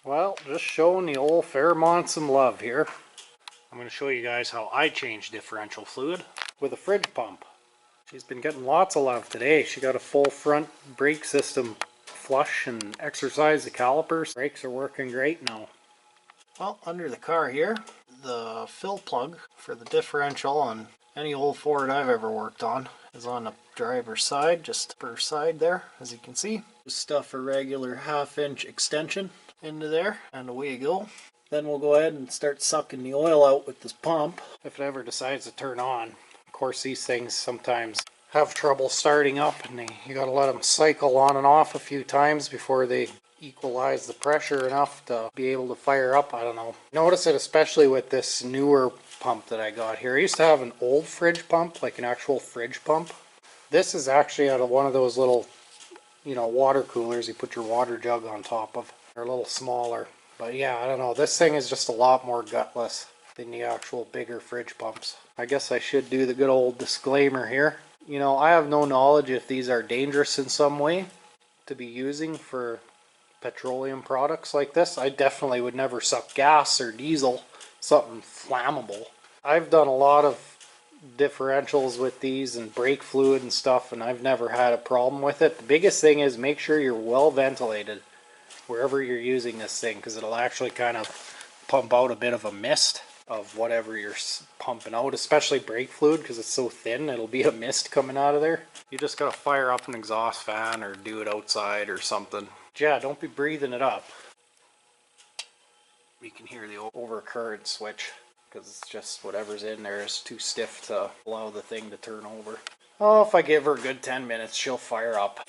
Well, just showing the old Fairmont some love here. I'm going to show you guys how I change differential fluid with a fridge pump. She's been getting lots of love today. She got a full front brake system flush and exercised the calipers. Brakes are working great now. Well, under the car here, the fill plug for the differential on any old Ford I've ever worked on is on the driver's side, just per side there, as you can see. Just stuff a regular 1/2 inch extension into there, and away you go. Then we'll go ahead and start sucking the oil out with this pump if it ever decides to turn on. Of course, these things sometimes have trouble starting up, and you gotta let them cycle on and off a few times before they equalize the pressure enough to be able to fire up. I don't know. Notice it especially with this newer pump that I got here. I used to have an old fridge pump, like an actual fridge pump. This is actually out of one of those little, water coolers you put your water jug on top of. They're a little smaller. But yeah, I don't know. This thing is just a lot more gutless than the actual bigger fridge pumps. I guess I should do the good old disclaimer here. I have no knowledge if these are dangerous in some way to be using for petroleum products like this. I definitely would never suck gas or diesel, something flammable. I've done a lot of differentials with these and brake fluid and stuff, and I've never had a problem with it. The biggest thing is make sure you're well ventilated wherever you're using this thing, because it'll actually kind of pump out a bit of a mist of whatever you're pumping out, especially brake fluid, because it's so thin it'll be a mist coming out of there. You just gotta fire up an exhaust fan or do it outside or something. Yeah, don't be breathing it up. You can hear the overcurrent switch because it's just whatever's in there is too stiff to allow the thing to turn over. Oh, if I give her a good 10 minutes, she'll fire up.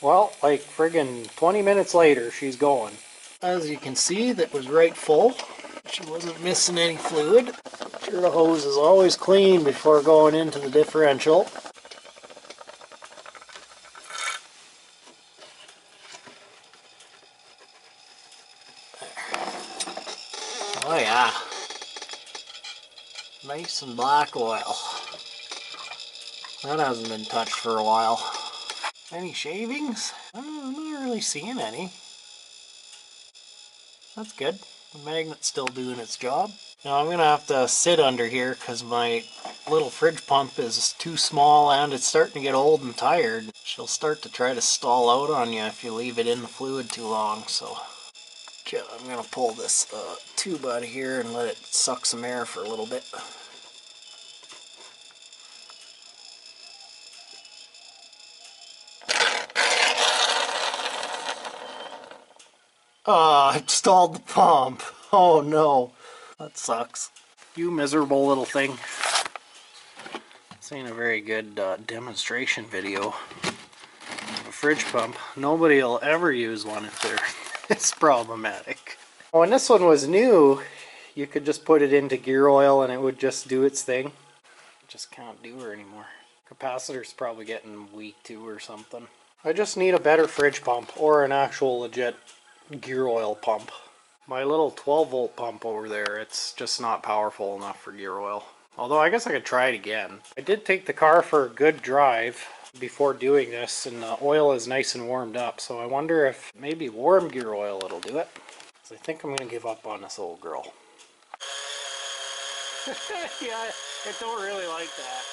Well, like friggin' 20 minutes later, she's going. As you can see, that was right full. She wasn't missing any fluid. Make sure the hose is always clean before going into the differential. Oh yeah. Nice and black oil. That hasn't been touched for a while. Any shavings? I'm not really seeing any. That's good. The magnet's still doing its job. Now I'm going to have to sit under here because my little fridge pump is too small and it's starting to get old and tired. She'll start to try to stall out on you if you leave it in the fluid too long. So I'm going to pull this tube out of here and let it suck some air for a little bit. Ah, I stalled the pump. Oh no, that sucks. You miserable little thing. This ain't a very good demonstration video of a fridge pump. Nobody will ever use one if they're it's problematic. When this one was new, you could just put it into gear oil and it would just do its thing. Just can't do her anymore. Capacitor's probably getting weak too or something. I just need a better fridge pump or an actual legit gear oil pump. My little 12 volt pump over there, it's just not powerful enough for gear oil. Although I guess I could try it again. I did take the car for a good drive before doing this and the oil is nice and warmed up, so I wonder if maybe warm gear oil it'll do it. So I think I'm going to give up on this old girl. Yeah, I don't really like that.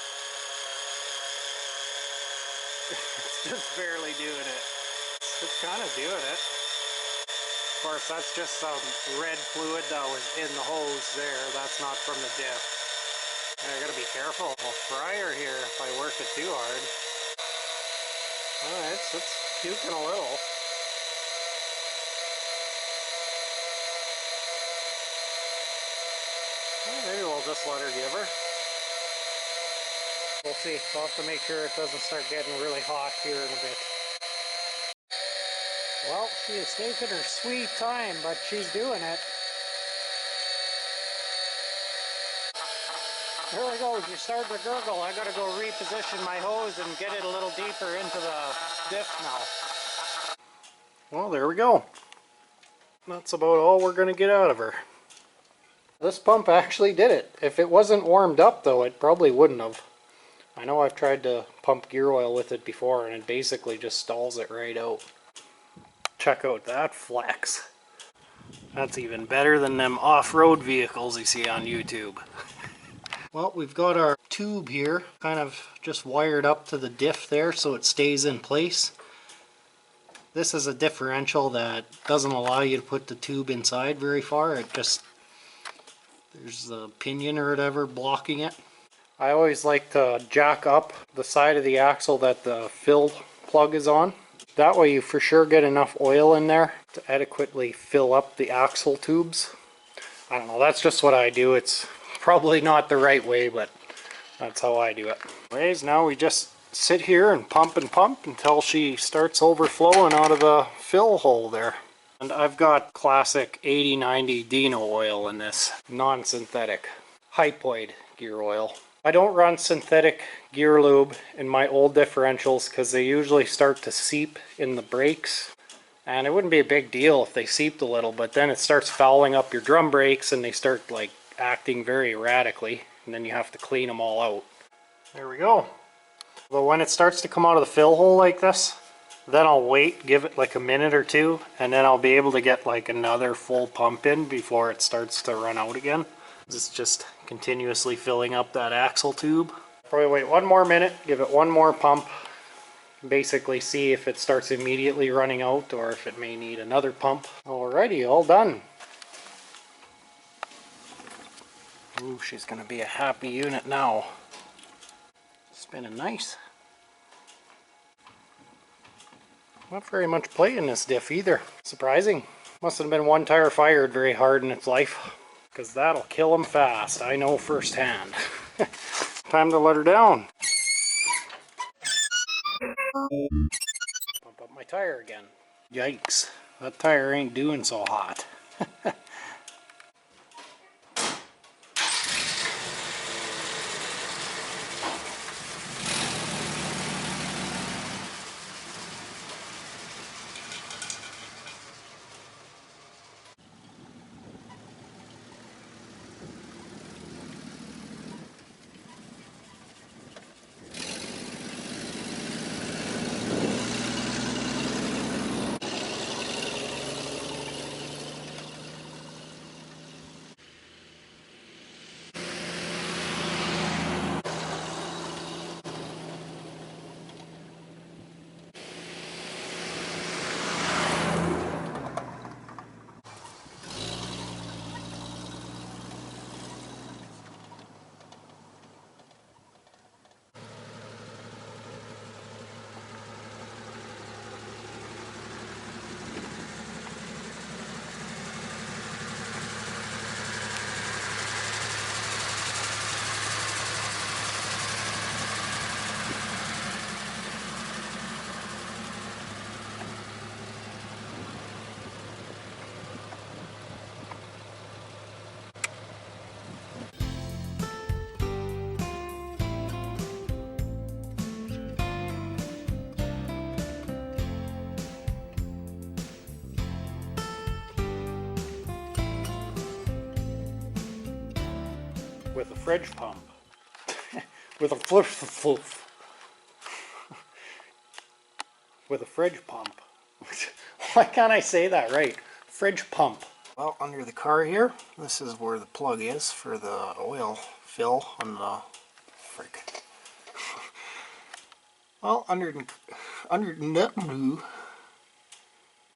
It's just barely doing it. It's kind of doing it. Of course, that's just some red fluid that was in the hose there. That's not from the diff. And I gotta be careful. I'll fry her here if I work it too hard. Alright, so it's puking a little. Well, maybe we'll just let her give her. We'll see. We'll have to make sure it doesn't start getting really hot here in a bit. Well, she is taking her sweet time, but she's doing it. There we go. You're starting to gurgle. I gotta go reposition my hose and get it a little deeper into the diff now. Well, there we go. That's about all we're gonna get out of her. This pump actually did it. If it wasn't warmed up though, it probably wouldn't have. I know I've tried to pump gear oil with it before and it basically just stalls it right out. Check out that flex. That's even better than them off-road vehicles you see on YouTube. Well, we've got our tube here kind of just wired up to the diff there so it stays in place. This is a differential that doesn't allow you to put the tube inside very far. It just, there's the pinion or whatever blocking it. I always like to jack up the side of the axle that the fill plug is on. That way you for sure get enough oil in there to adequately fill up the axle tubes. I don't know, that's just what I do. It's probably not the right way, but that's how I do it. Anyways, now we just sit here and pump until she starts overflowing out of the fill hole there. And I've got classic 80-90 Dino oil in this, non-synthetic hypoid gear oil. I don't run synthetic gear lube in my old differentials because they usually start to seep in the brakes. And it wouldn't be a big deal if they seeped a little, but then it starts fouling up your drum brakes and they start like acting very erratically, and then you have to clean them all out. There we go. But when it starts to come out of the fill hole like this, then I'll wait, give it like a minute or two, and then I'll be able to get like another full pump in before it starts to run out again. It's just continuously filling up that axle tube. Probably wait one more minute, give it one more pump, basically see if it starts immediately running out or if it may need another pump. Alrighty, all done. Ooh, she's gonna be a happy unit now. Spinning nice. Not very much play in this diff either. Surprising. Must have been one tire fired very hard in its life, because that'll kill them fast. I know firsthand. Time to let her down. Pump up my tire again. Yikes. That tire ain't doing so hot. With a fridge pump. With a with a fridge pump. Why can't I say that right? Fridge pump. Well, under the car here, this is where the plug is for the oil fill on the frick. Well, under